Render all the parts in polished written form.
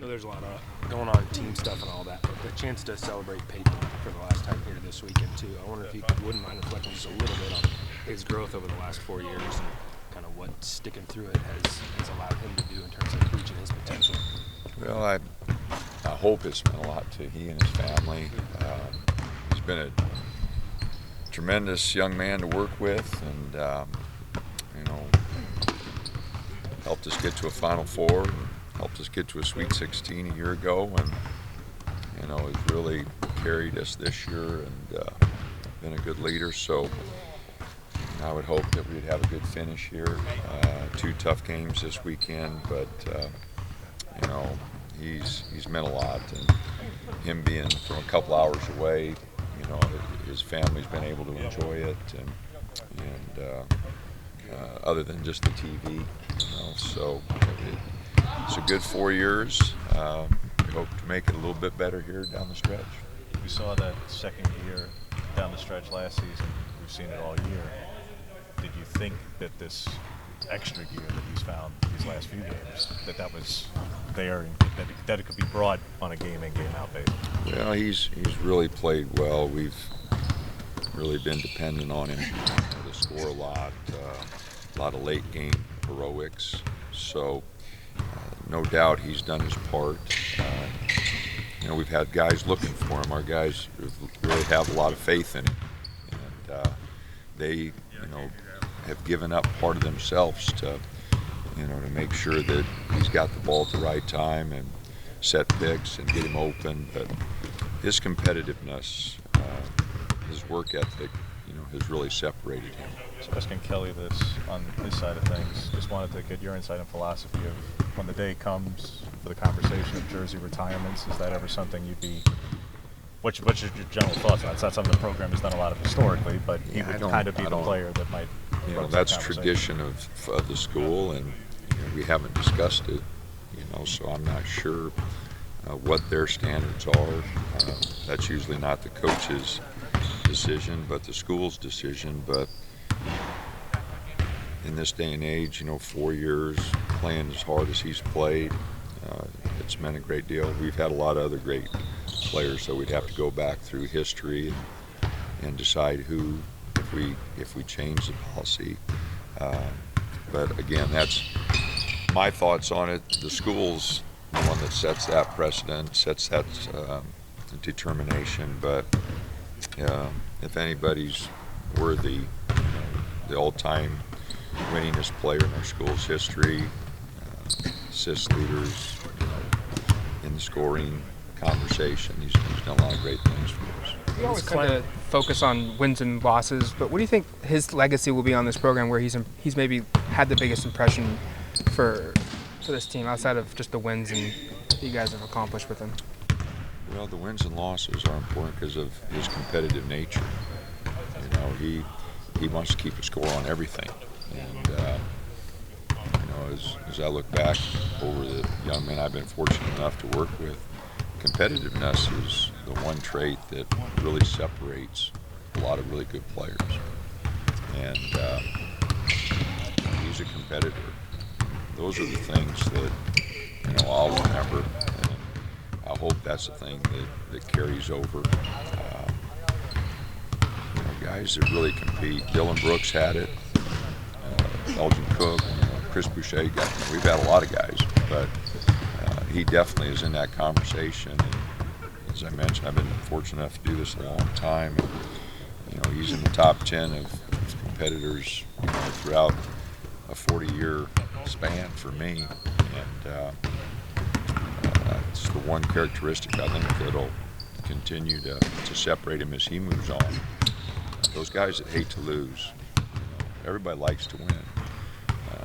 know there's a lot of going on team stuff and all that, but the chance to celebrate Peyton for the last time here this weekend too. I wonder if you wouldn't mind reflecting just a little bit on his growth over the last 4 years and kind of what sticking through it has allowed him to do in terms of reaching his potential. Well, I hope it's meant a lot to he and his family. He's been a tremendous young man to work with, and helped us get to a Final Four, and helped us get to a Sweet 16 a year ago, and has really carried us this year and been a good leader. So I would hope that we'd have a good finish here. 2 tough games this weekend, but he's meant a lot, and him being from a couple hours away, his family's been able to enjoy it, and other than just the TV, so it's a good 4 years. We hope to make it a little bit better here down the stretch. We saw that second year down the stretch last season. We've seen it all year. Did you think that this extra gear that he's found these last few games, that was there, and that it could be brought on a game-in, game-out basis? Well, he's really played well. We've really been dependent on him to score a lot of late-game heroics. So no doubt he's done his part. We've had guys looking for him. Our guys really have a lot of faith in him, and they have given up part of themselves to make sure that he's got the ball at the right time and set picks and get him open. But his competitiveness, his work ethic, has really separated him. So asking Kelly this on his side of things, just wanted to get your insight and philosophy of when the day comes for the conversation of jersey retirements. Is that ever something you'd be? What's your general thoughts on it? It's not something the program has done a lot of historically, but he would kind of be the player that might. That's tradition of the school, and we haven't discussed it. So I'm not sure what their standards are. That's usually not the coach's decision, but the school's decision. But in this day and age, 4 years playing as hard as he's played, it's meant a great deal. We've had a lot of other great players, so we'd have to go back through history and decide who, if we change the policy. But again, that's my thoughts on it. The school's the one that sets that precedent, sets that determination. But if anybody's worthy, the all-time winningest player in our school's history, assist leaders, in the scoring conversation, he's done a lot of great things for us. We always kind of focus on wins and losses, but what do you think his legacy will be on this program, where he's maybe had the biggest impression for this team outside of just the wins and that you guys have accomplished with him? Well, the wins and losses are important because of his competitive nature. He wants to keep a score on everything, and as I look back over the young men I've been fortunate enough to work with, competitiveness is the one trait that really separates a lot of really good players. And he's a competitor. Those are the things that I'll remember, and I hope that's the thing that carries over. Guys that really compete. Dylan Brooks had it. Elgin Cook, Chris Boucher we've had a lot of guys, but he definitely is in that conversation. And as I mentioned, I've been fortunate enough to do this a long time. And, he's in the top 10 of competitors throughout a 40-year span for me. And it's the one characteristic I think that'll continue to separate him as he moves on. Those guys that hate to lose. Everybody likes to win.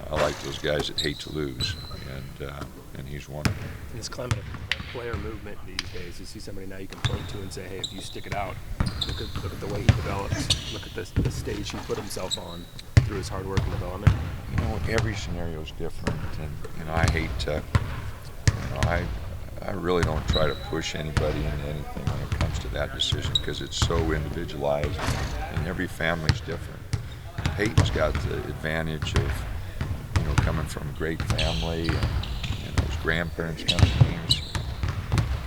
I like those guys that hate to lose, and he's one of them. This climate of player movement these days, you see somebody now you can point to and say, hey, if you stick it out, look at the way he develops, look at the stage he put himself on through his hard work and development. Every scenario is different, and I hate to, I really don't try to push anybody into anything when it comes to that decision, because it's so individualized, and every family's different. Peyton's got the advantage of, coming from a great family, and his grandparents come to games.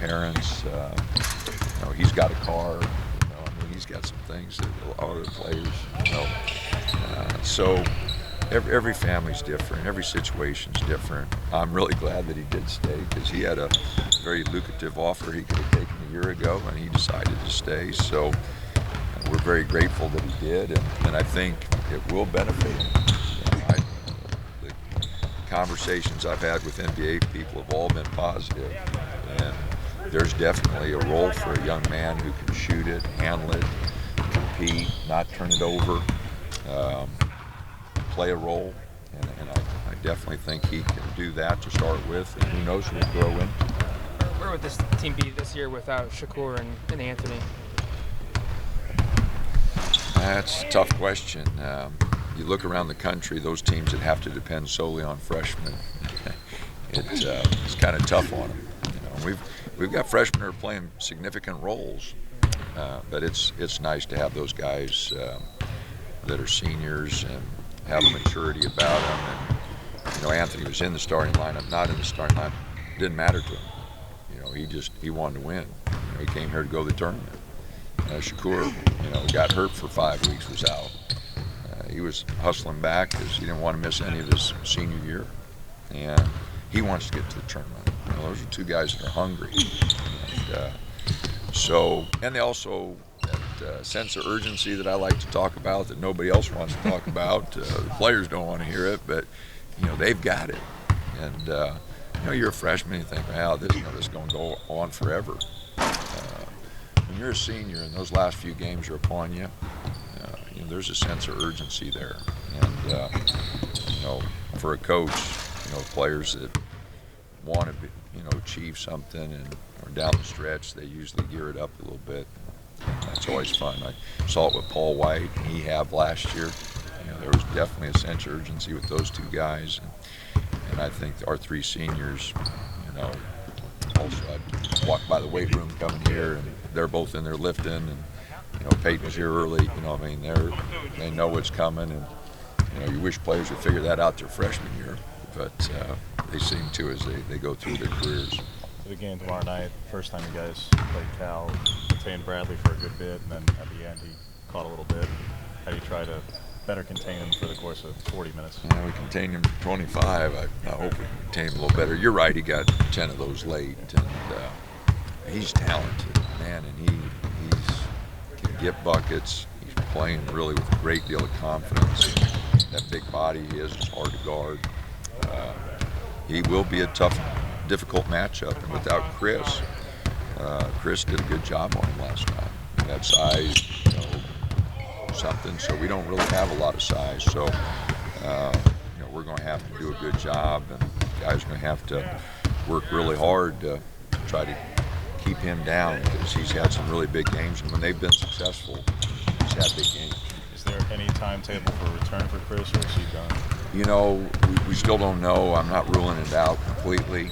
parents. He's got a car. He's got some things that other players, so every family's different. Every situation's different. I'm really glad that he did stay because he had a very lucrative offer he could have taken a year ago, and he decided to stay. So we're very grateful that he did, and I think it will benefit him. The conversations I've had with NBA people have all been positive, and there's definitely a role for a young man who can shoot it, handle it, compete, not turn it over, play a role, and I definitely think he can do that to start with, and who knows, he'll grow into. Where would this team be this year without Shakur and Anthony? That's a tough question. You look around the country, those teams that have to depend solely on freshmen, it's kind of tough on them. We've got freshmen who are playing significant roles, but it's nice to have those guys that are seniors and have a maturity about them. And Anthony was in the starting lineup, not in the starting lineup. It didn't matter to him. He wanted to win. He came here to go to the tournament. Shakur, got hurt for 5 weeks, was out. He was hustling back because he didn't want to miss any of his senior year, and he wants to get to the tournament. Those are two guys that are hungry, and they also that sense of urgency that I like to talk about that nobody else wants to talk about. The players don't want to hear it, but they've got it. And you're a freshman, you think, wow, this is going to go on forever. When you're a senior and those last few games are upon you, there's a sense of urgency there. And for a coach, players that want to achieve something and or down the stretch, they usually gear it up a little bit. That's always fun. I saw it with Paul White and Ehab last year. There was definitely a sense of urgency with those two guys, and I think our three seniors, also I'd walk by the weight room coming here, and they're both in there lifting, and Peyton was here early. They know what's coming, and you wish players would figure that out their freshman year, but they seem to as they go through their careers. The game tomorrow night, first time you guys played Cal, contained Bradley for a good bit, and then at the end he caught a little bit. How do you try to better contain him for the course of 40 minutes? We contained him for 25. I hope we contain him a little better. You're right, he got 10 of those late, and he's talented, man, and he can get buckets. He's playing really with a great deal of confidence. That big body he is hard to guard. He will be a tough, difficult matchup, and without Chris did a good job on him last time. He had size, something, so we don't really have a lot of size, so we're going to have to do a good job, and guys are going to have to work really hard to try to keep him down, because he's had some really big games, and when they've been successful, he's had big games. Is there any timetable for a return for Chris, or is he done? We still don't know. I'm not ruling it out completely.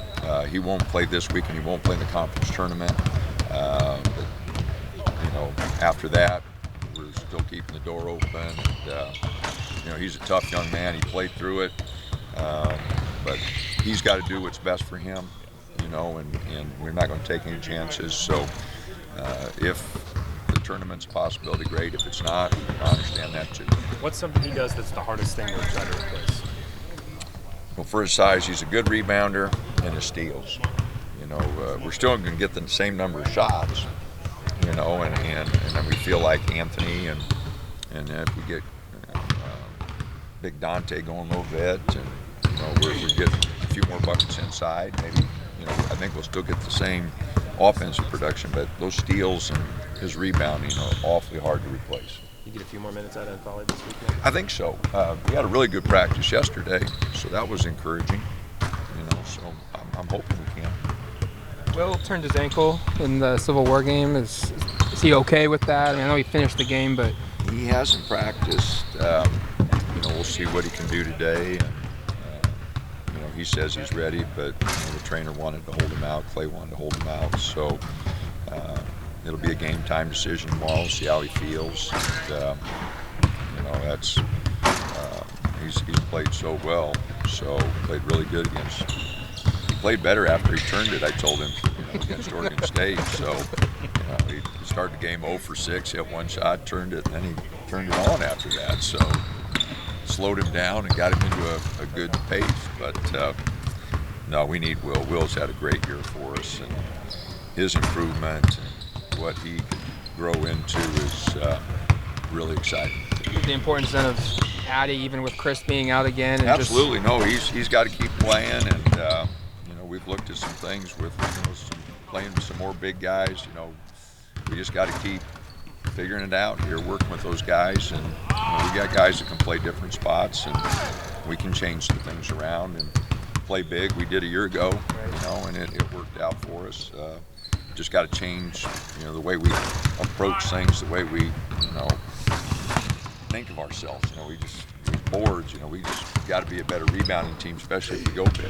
He won't play this week, and he won't play in the conference tournament. But after that, we're still keeping the door open. And, he's a tough young man. He played through it. But he's got to do what's best for him, and we're not going to take any chances. So if the tournament's a possibility, great. If it's not, I understand that too. What's something he does that's the hardest thing to try to replace? Well, for his size, he's a good rebounder and his steals. We're still going to get the same number of shots, and then we feel like Anthony and if we get Big Dante going a little bit, and we're getting a few more buckets inside, maybe, I think we'll still get the same offensive production, but those steals and his rebounding are awfully hard to replace. You get a few more minutes out of volley this weekend? I think so. We had a really good practice yesterday, so that was encouraging. So I'm hoping we can. Will turned his ankle in the Civil War game. Is he okay with that? I know he finished the game, but he hasn't practiced. We'll see what he can do today. And, he says he's ready, but the trainer wanted to hold him out. Clay wanted to hold him out, so it'll be a game time decision tomorrow. See how he feels. And, that's he's played so well. So played really good against. He played better after he turned it. I told him, against Oregon State. So he started the game 0 for 6, hit one shot, turned it, and then he turned it on after that. So slowed him down and got him into a good pace. But no, we need Will. Will's had a great year for us, and his improvement and what he can grow into is really exciting. The importance then of Addy, even with Chris being out again. And Absolutely, no, he's got to keep playing, and we've looked at some things with playing with some more big guys. We just got to keep figuring it out here, working with those guys, and we got guys that can play different spots, and we can change some things around and play big. We did a year ago, and it worked out for us. Just got to change, the way we approach things, the way we, think of ourselves. We just boards. We just got to be a better rebounding team, especially if we go big.